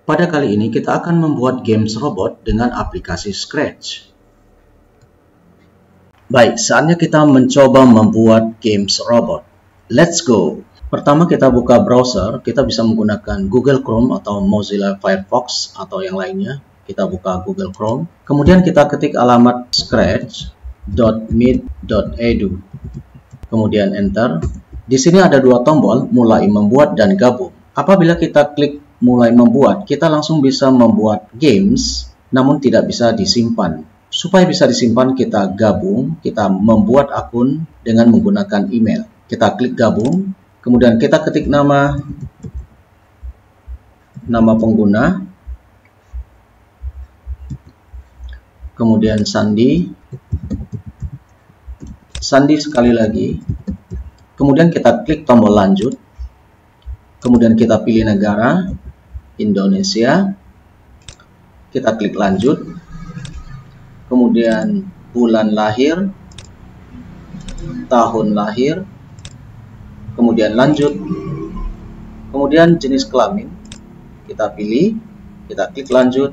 Pada kali ini kita akan membuat games robot dengan aplikasi Scratch. Baik, saatnya kita mencoba membuat games robot. Let's go! Pertama kita buka browser, kita bisa menggunakan Google Chrome atau Mozilla Firefox atau yang lainnya. Kita buka Google Chrome, kemudian kita ketik alamat scratch.mit.edu. Kemudian enter. Di sini ada dua tombol, mulai membuat dan gabung. Apabila kita klik mulai membuat, kita langsung bisa membuat games, namun tidak bisa disimpan. Supaya bisa disimpan, kita gabung, kita membuat akun dengan menggunakan email. Kita klik gabung, kemudian kita ketik nama pengguna, kemudian sandi sekali lagi, kemudian kita klik tombol lanjut, kemudian kita pilih negara, Indonesia, kita klik lanjut, kemudian bulan lahir, tahun lahir, kemudian lanjut, kemudian jenis kelamin, kita pilih, kita klik lanjut,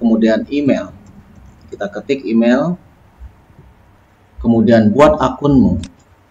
kemudian email, kita ketik email, kemudian buat akunmu,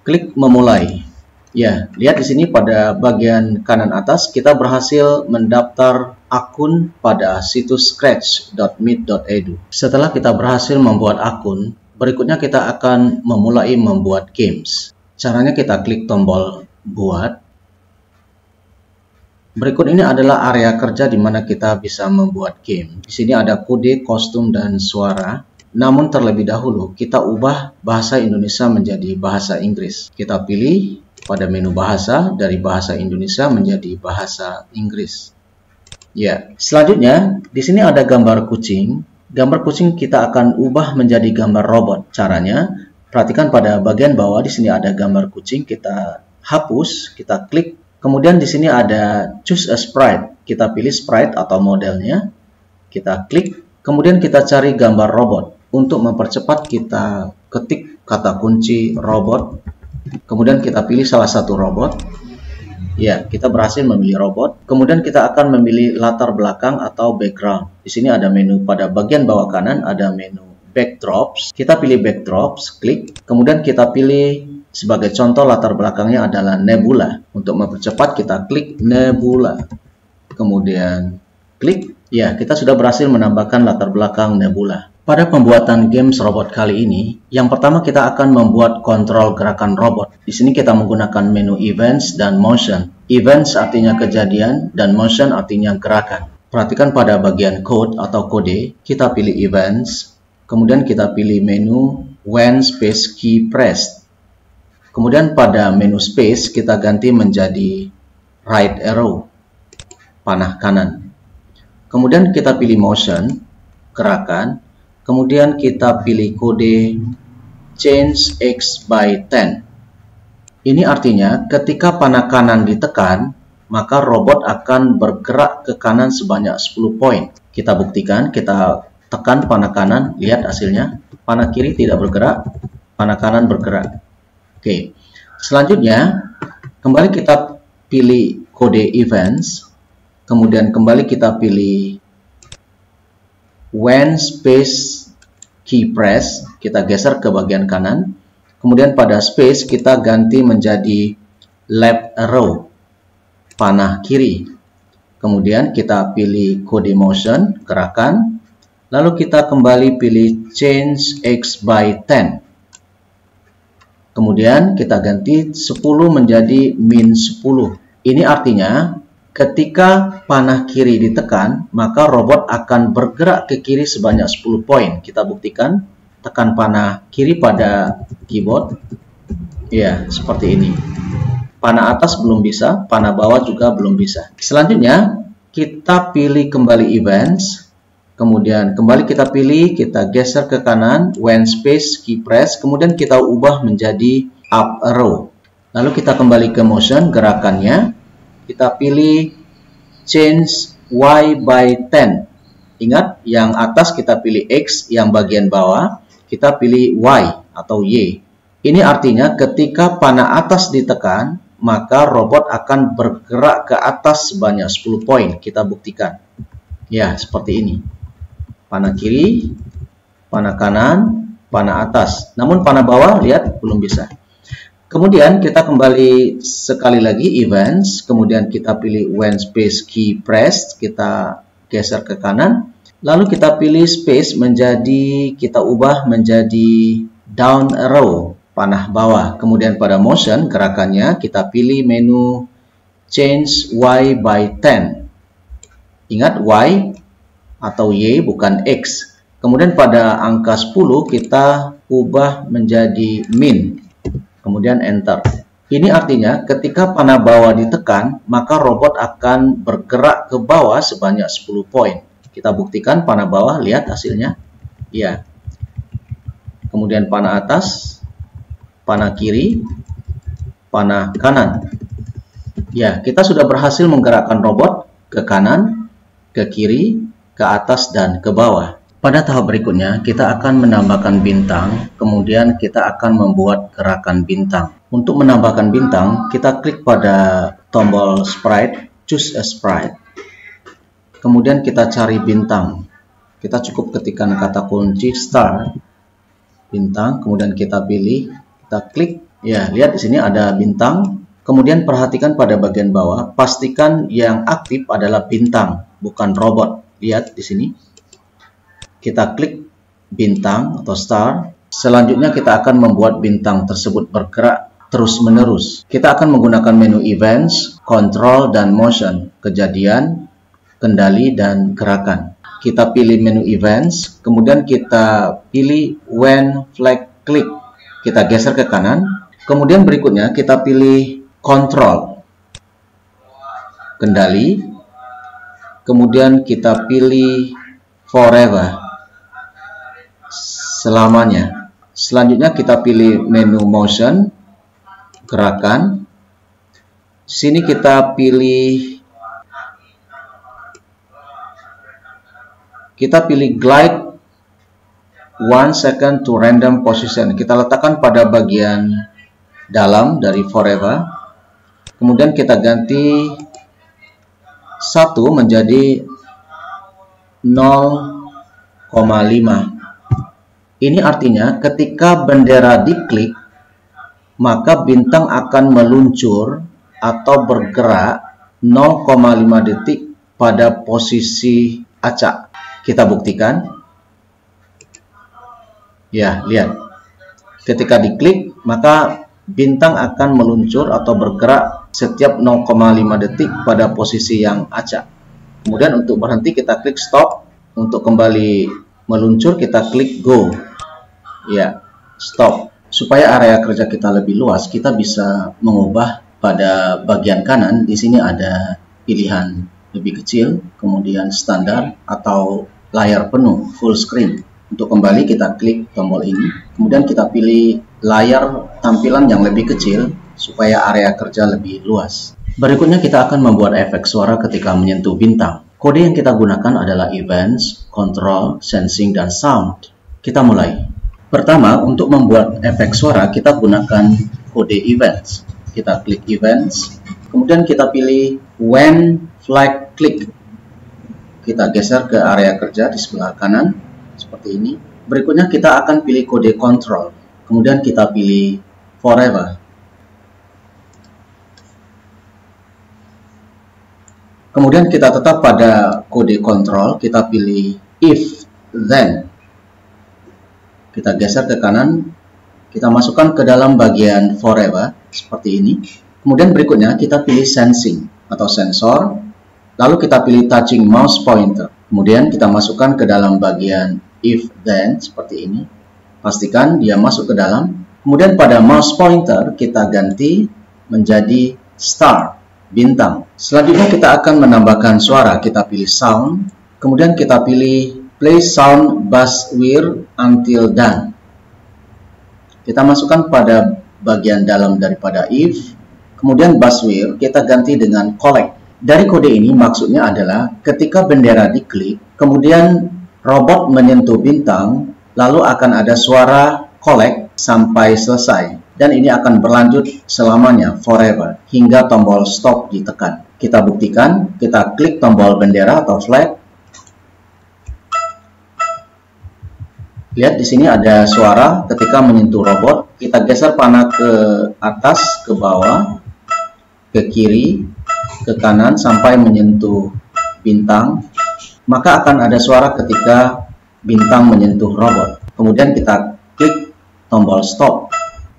klik memulai. Ya, lihat di sini pada bagian kanan atas kita berhasil mendaftar akun pada situs scratch.mit.edu. Setelah kita berhasil membuat akun, berikutnya kita akan memulai membuat games. Caranya kita klik tombol buat. Berikut ini adalah area kerja di mana kita bisa membuat game. Di sini ada kode, kostum, dan suara. Namun terlebih dahulu kita ubah bahasa Indonesia menjadi bahasa Inggris. Kita pilih pada menu bahasa, dari bahasa Indonesia menjadi bahasa Inggris. Ya, selanjutnya di sini ada gambar kucing. Gambar kucing kita akan ubah menjadi gambar robot. Caranya, perhatikan pada bagian bawah di sini ada gambar kucing, kita hapus, kita klik. Kemudian di sini ada choose a sprite. Kita pilih sprite atau modelnya. Kita klik, kemudian kita cari gambar robot. Untuk mempercepat kita ketik kata kunci robot. Kemudian kita pilih salah satu robot. Ya, kita berhasil memilih robot. Kemudian kita akan memilih latar belakang atau background. Di sini ada menu pada bagian bawah kanan, ada menu backdrops. Kita pilih backdrops, klik. Kemudian kita pilih sebagai contoh latar belakangnya adalah nebula. Untuk mempercepat kita klik nebula. Kemudian klik. Ya, kita sudah berhasil menambahkan latar belakang nebula. Pada pembuatan games robot kali ini, yang pertama kita akan membuat kontrol gerakan robot. Di sini kita menggunakan menu events dan motion. Events artinya kejadian dan motion artinya gerakan. Perhatikan pada bagian code atau kode, kita pilih events, kemudian kita pilih menu when space key pressed. Kemudian pada menu space kita ganti menjadi right arrow, panah kanan. Kemudian kita pilih motion, gerakan. Kemudian kita pilih kode change X by 10. Ini artinya ketika panah kanan ditekan, maka robot akan bergerak ke kanan sebanyak 10 poin. Kita buktikan, kita tekan panah kanan, lihat hasilnya. Panah kiri tidak bergerak, panah kanan bergerak. Oke. Selanjutnya, kembali kita pilih kode events. Kemudian kembali kita pilih when space key press, kita geser ke bagian kanan. Kemudian pada space kita ganti menjadi left arrow, panah kiri. Kemudian kita pilih kode motion, gerakan. Lalu kita kembali pilih change X by 10. Kemudian kita ganti 10 menjadi min 10. Ini artinya ketika panah kiri ditekan, maka robot akan bergerak ke kiri sebanyak 10 poin. Kita buktikan, tekan panah kiri pada keyboard. Ya, seperti ini. Panah atas belum bisa, panah bawah juga belum bisa. Selanjutnya, kita pilih kembali events. Kemudian kembali kita pilih, kita geser ke kanan, when space key press. Kemudian kita ubah menjadi up arrow. Lalu kita kembali ke motion, gerakannya. Kita pilih change Y by 10. Ingat, yang atas kita pilih X, yang bagian bawah kita pilih Y atau Y. Ini artinya ketika panah atas ditekan, maka robot akan bergerak ke atas sebanyak 10 poin. Kita buktikan. Ya, seperti ini. Panah kiri, panah kanan, panah atas. Namun panah bawah, lihat, belum bisa. Kemudian kita kembali sekali lagi events, kemudian kita pilih when space key pressed, kita geser ke kanan, lalu kita pilih space kita ubah menjadi down arrow, panah bawah. Kemudian pada motion, gerakannya kita pilih menu change Y by 10. Ingat Y atau Y bukan X. Kemudian pada angka 10 kita ubah menjadi min. Kemudian enter. Ini artinya ketika panah bawah ditekan, maka robot akan bergerak ke bawah sebanyak 10 poin. Kita buktikan panah bawah, lihat hasilnya. Ya. Kemudian panah atas, panah kiri, panah kanan. Ya, kita sudah berhasil menggerakkan robot ke kanan, ke kiri, ke atas, dan ke bawah. Pada tahap berikutnya, kita akan menambahkan bintang, kemudian kita akan membuat gerakan bintang. Untuk menambahkan bintang, kita klik pada tombol sprite, choose a sprite. Kemudian kita cari bintang. Kita cukup ketikkan kata kunci star, bintang, kemudian kita pilih, kita klik. Ya, lihat di sini ada bintang. Kemudian perhatikan pada bagian bawah, pastikan yang aktif adalah bintang, bukan robot. Lihat di sini. Kita klik bintang atau star. Selanjutnya kita akan membuat bintang tersebut bergerak terus-menerus. Kita akan menggunakan menu events, control, dan motion, kejadian, kendali, dan gerakan. Kita pilih menu events, kemudian kita pilih when flag click. Kita geser ke kanan. Kemudian berikutnya kita pilih control, kendali. Kemudian kita pilih forever, selamanya. Selanjutnya kita pilih menu motion, gerakan. Sini kita pilih glide 1 second to random position. Kita letakkan pada bagian dalam dari forever. Kemudian kita ganti 1 menjadi 0,5. Ini artinya ketika bendera diklik, maka bintang akan meluncur atau bergerak 0,5 detik pada posisi acak. Kita buktikan. Ya, lihat. Ketika diklik, maka bintang akan meluncur atau bergerak setiap 0,5 detik pada posisi yang acak. Kemudian untuk berhenti kita klik stop. Untuk kembali meluncur kita klik go. Ya, stop. Supaya area kerja kita lebih luas, kita bisa mengubah pada bagian kanan. Di sini ada pilihan lebih kecil, kemudian standar atau layar penuh, full screen. Untuk kembali kita klik tombol ini. Kemudian kita pilih layar tampilan yang lebih kecil supaya area kerja lebih luas. Berikutnya kita akan membuat efek suara ketika menyentuh bintang. Kode yang kita gunakan adalah events, control, sensing, dan sound. Kita mulai. Pertama, untuk membuat efek suara, kita gunakan kode events. Kita klik events, kemudian kita pilih when flag click. Kita geser ke area kerja di sebelah kanan, seperti ini. Berikutnya kita akan pilih kode control, kemudian kita pilih forever. Kemudian kita tetap pada kode control, kita pilih if, then. Kita geser ke kanan, kita masukkan ke dalam bagian forever, seperti ini. Kemudian berikutnya kita pilih sensing atau sensor, lalu kita pilih touching mouse pointer. Kemudian kita masukkan ke dalam bagian if, then, seperti ini. Pastikan dia masuk ke dalam. Kemudian pada mouse pointer kita ganti menjadi star, bintang. Selanjutnya kita akan menambahkan suara, kita pilih sound, kemudian kita pilih play sound bass wire until done. Kita masukkan pada bagian dalam daripada if, kemudian bass wire kita ganti dengan collect. Dari kode ini maksudnya adalah ketika bendera diklik, kemudian robot menyentuh bintang, lalu akan ada suara collect sampai selesai. Dan ini akan berlanjut selamanya, forever, hingga tombol stop ditekan. Kita buktikan, kita klik tombol bendera atau flag, Lihat di sini ada suara ketika menyentuh robot. Kita geser panah ke atas, ke bawah, ke kiri, ke kanan sampai menyentuh bintang. Maka akan ada suara ketika bintang menyentuh robot. Kemudian kita klik tombol stop.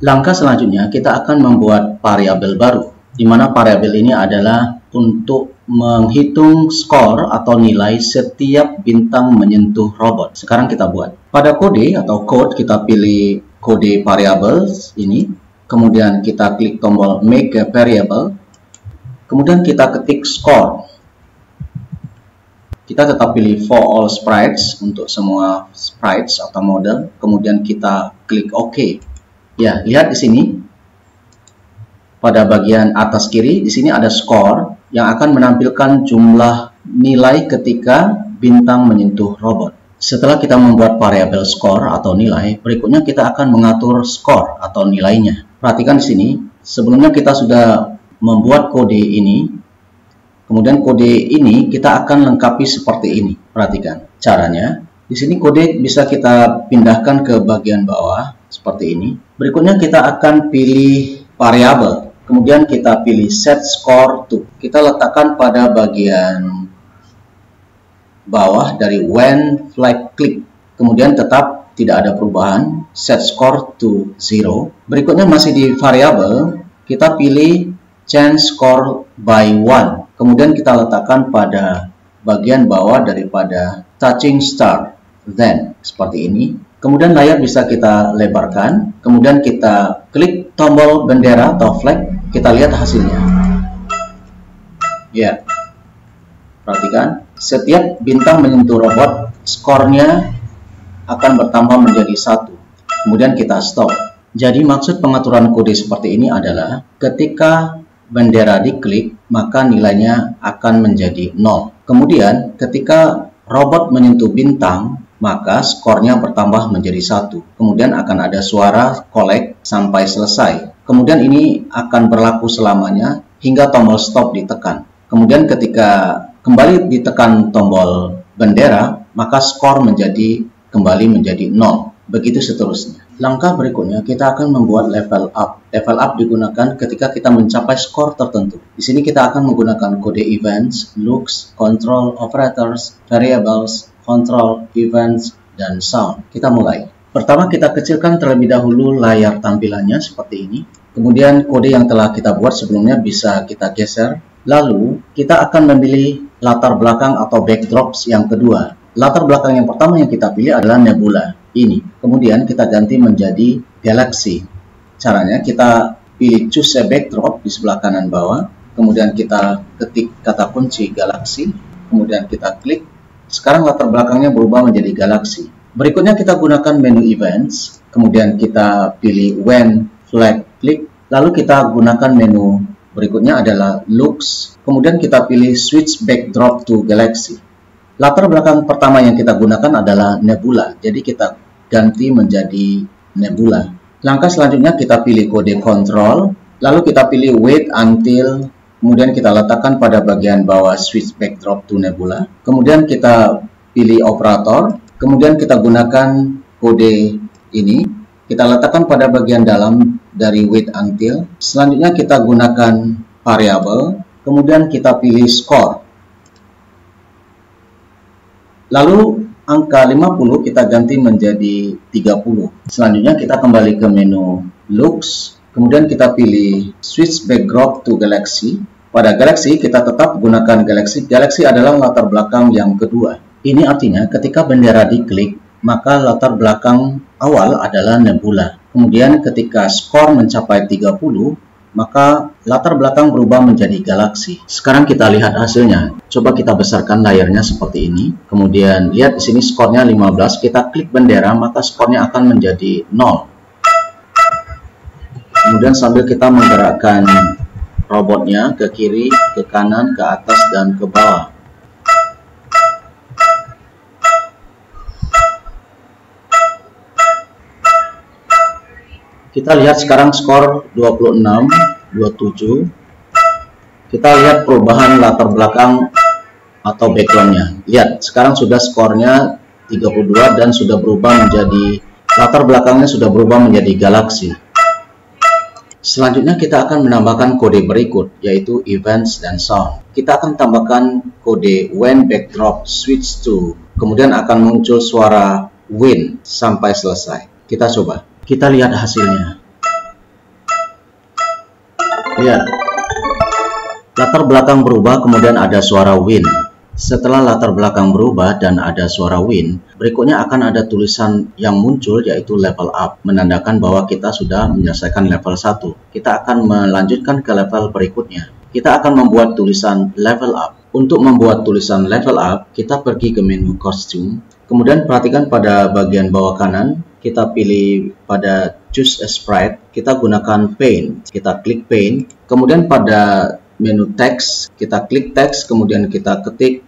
Langkah selanjutnya kita akan membuat variabel baru, di mana variabel ini adalah untuk menghitung skor atau nilai setiap bintang menyentuh robot. Sekarang kita buat. Pada kode atau code kita pilih kode variables ini, kemudian kita klik tombol make a variable, kemudian kita ketik skor. Kita tetap pilih for all sprites untuk semua sprites atau model, kemudian kita klik OK. Ya, lihat di sini pada bagian atas kiri di sini ada skor yang akan menampilkan jumlah nilai ketika bintang menyentuh robot. Setelah kita membuat variabel skor atau nilai, berikutnya kita akan mengatur skor atau nilainya. Perhatikan di sini, sebelumnya kita sudah membuat kode ini. Kemudian kode ini kita akan lengkapi seperti ini. Perhatikan caranya. Di sini kode bisa kita pindahkan ke bagian bawah seperti ini. Berikutnya kita akan pilih variabel. Kemudian kita pilih set score to. Kita letakkan pada bagian bawah dari when flag click. Kemudian tetap tidak ada perubahan. Set score to 0. Berikutnya masih di variabel. Kita pilih change score by 1. Kemudian kita letakkan pada bagian bawah daripada touching start. Then. Seperti ini. Kemudian layar bisa kita lebarkan. Kemudian kita klik tombol bendera atau flag. Kita lihat hasilnya. Ya. Perhatikan. Setiap bintang menyentuh robot, skornya akan bertambah menjadi 1. Kemudian kita stop. Jadi maksud pengaturan kode seperti ini adalah ketika bendera diklik, maka nilainya akan menjadi 0. Kemudian ketika robot menyentuh bintang, maka skornya bertambah menjadi 1. Kemudian akan ada suara collect sampai selesai. Kemudian ini akan berlaku selamanya hingga tombol stop ditekan. Kemudian ketika kembali ditekan tombol bendera, maka skor kembali menjadi 0. Begitu seterusnya. Langkah berikutnya kita akan membuat level up. Level up digunakan ketika kita mencapai skor tertentu. Di sini kita akan menggunakan kode events, looks, control operators, variables, control events, dan sound. Kita mulai. Pertama kita kecilkan terlebih dahulu layar tampilannya seperti ini. Kemudian kode yang telah kita buat sebelumnya bisa kita geser. Lalu kita akan memilih latar belakang atau backdrops yang kedua. Latar belakang yang pertama yang kita pilih adalah nebula ini. Kemudian kita ganti menjadi galaksi. Caranya kita pilih choose a backdrop di sebelah kanan bawah. Kemudian kita ketik kata kunci galaksi. Kemudian kita klik. Sekarang latar belakangnya berubah menjadi galaksi. Berikutnya kita gunakan menu events. Kemudian kita pilih when flag click. Lalu kita gunakan menu berikutnya adalah looks. Kemudian kita pilih switch backdrop to galaxy. Latar belakang pertama yang kita gunakan adalah nebula. Jadi kita ganti menjadi nebula. Langkah selanjutnya kita pilih kode control. Lalu kita pilih wait until. Kemudian kita letakkan pada bagian bawah switch backdrop to nebula. Kemudian kita pilih operator. Kemudian kita gunakan kode ini. Kita letakkan pada bagian dalam dari wait until. Selanjutnya kita gunakan variabel. Kemudian kita pilih score. Lalu angka 50 kita ganti menjadi 30. Selanjutnya kita kembali ke menu looks. Kemudian kita pilih switch backdrop to galaxy. Pada galaxy kita tetap gunakan galaxy. Galaxy adalah latar belakang yang kedua. Ini artinya ketika bendera diklik, maka latar belakang awal adalah nebula. Kemudian ketika skor mencapai 30, maka latar belakang berubah menjadi galaksi. Sekarang kita lihat hasilnya. Coba kita besarkan layarnya seperti ini. Kemudian lihat di sini skornya 15. Kita klik bendera, maka skornya akan menjadi 0. Kemudian sambil kita menggerakkan robotnya ke kiri, ke kanan, ke atas, dan ke bawah. Kita lihat sekarang skor 26, 27. Kita lihat perubahan latar belakang atau backgroundnya. Lihat, sekarang sudah skornya 32 dan sudah berubah menjadi, latar belakangnya sudah berubah menjadi galaksi. Selanjutnya kita akan menambahkan kode berikut, yaitu events dan sound. Kita akan tambahkan kode when backdrop switch to, kemudian akan muncul suara win sampai selesai. Kita coba. Kita lihat hasilnya. Lihat. Latar belakang berubah, kemudian ada suara win. Setelah latar belakang berubah dan ada suara win, berikutnya akan ada tulisan yang muncul yaitu level up, menandakan bahwa kita sudah menyelesaikan level 1. Kita akan melanjutkan ke level berikutnya. Kita akan membuat tulisan level up. Untuk membuat tulisan level up, kita pergi ke menu costume. Kemudian perhatikan pada bagian bawah kanan, kita pilih pada choose a sprite, kita gunakan paint. Kita klik paint, kemudian pada menu teks, kita klik teks, kemudian kita ketik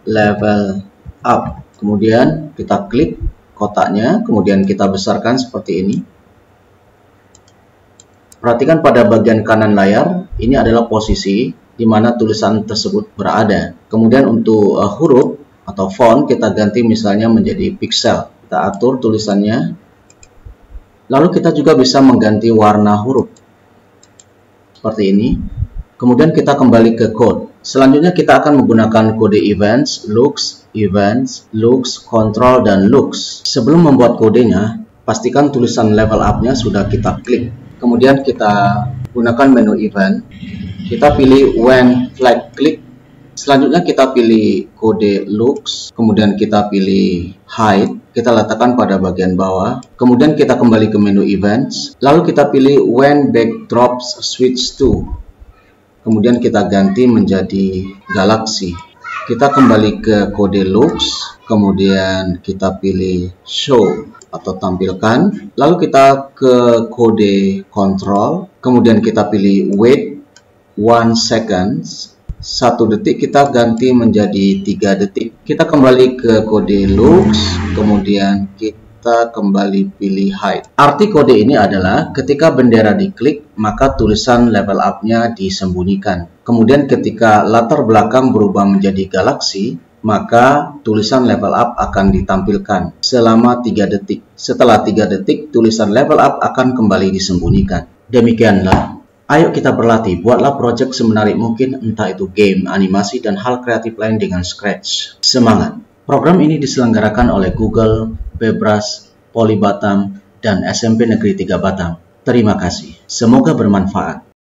level up, kemudian kita klik kotaknya, kemudian kita besarkan seperti ini. Perhatikan pada bagian kanan layar, ini adalah posisi di mana tulisan tersebut berada. Kemudian untuk huruf atau font kita ganti misalnya menjadi pixel, kita atur tulisannya. Lalu kita juga bisa mengganti warna huruf seperti ini. Kemudian kita kembali ke code. Selanjutnya kita akan menggunakan kode events, looks, control, dan looks. Sebelum membuat kodenya, pastikan tulisan level up-nya sudah kita klik. Kemudian kita gunakan menu event. Kita pilih when flag click. Selanjutnya kita pilih kode looks. Kemudian kita pilih hide. Kita letakkan pada bagian bawah. Kemudian kita kembali ke menu events. Lalu kita pilih when backdrops switch to. Kemudian kita ganti menjadi galaksi. Kita kembali ke kode looks, kemudian kita pilih show atau tampilkan. Lalu kita ke kode control, kemudian kita pilih wait 1 seconds. 1 detik kita ganti menjadi 3 detik. Kita kembali ke kode looks, kemudian kita kembali pilih hide. Arti kode ini adalah ketika bendera diklik, maka tulisan level up-nya disembunyikan. Kemudian ketika latar belakang berubah menjadi galaksi, maka tulisan level up akan ditampilkan selama 3 detik. Setelah 3 detik, tulisan level up akan kembali disembunyikan. Demikianlah. Ayo kita berlatih, buatlah project semenarik mungkin, entah itu game, animasi, dan hal kreatif lain dengan Scratch. Semangat! Program ini diselenggarakan oleh Google, Bebras, Poli Batam, dan SMP Negeri 3 Batam. Terima kasih. Semoga bermanfaat.